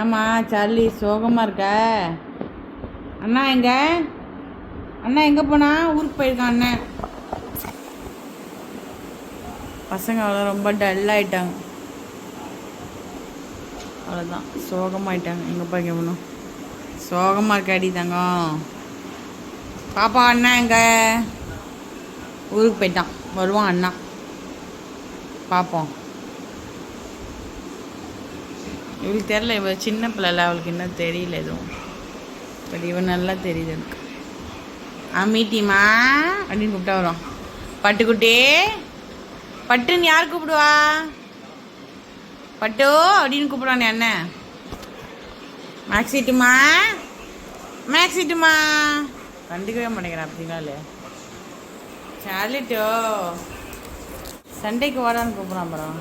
ஏம்மா சார்லி சோகமாக இருக்க? அண்ணா எங்கே போனா? ஊருக்கு போயிருக்கான் அண்ணன். பசங்க அவ்வளோ ரொம்ப டல்லாகிட்டாங்க, அவ்வளோதான் சோகமாயிட்டாங்க. எங்கேப்பா எங்கே போகணும்? சோகமாக இருக்காடி தங்கம். பாப்பா அண்ணா எங்கே? ஊருக்கு போயிட்டான், வருவான் அண்ணா, பார்ப்போம். இவளுக்கு தெரில, இவள் சின்ன பிள்ளைல, அவளுக்கு இன்னும் தெரியல எதுவும். பட் இவன் நல்லா தெரியுது எனக்கு. மீட்டிமா அப்படின்னு கூப்பிட்டா வரும். பட்டுக்குட்டி பட்டுன்னு யார் கூப்பிடுவா? பட்டு அப்படின்னு கூப்பிடுவானே அண்ணன். மேக்ஸிட்டுமா கண்டுக்கவே மாட்டேங்கிறேன் அப்படிங்களா இல்லையா? சார்லிட்டோ சண்டைக்கு வரான்னு கூப்பிட்றான் அப்புறம்.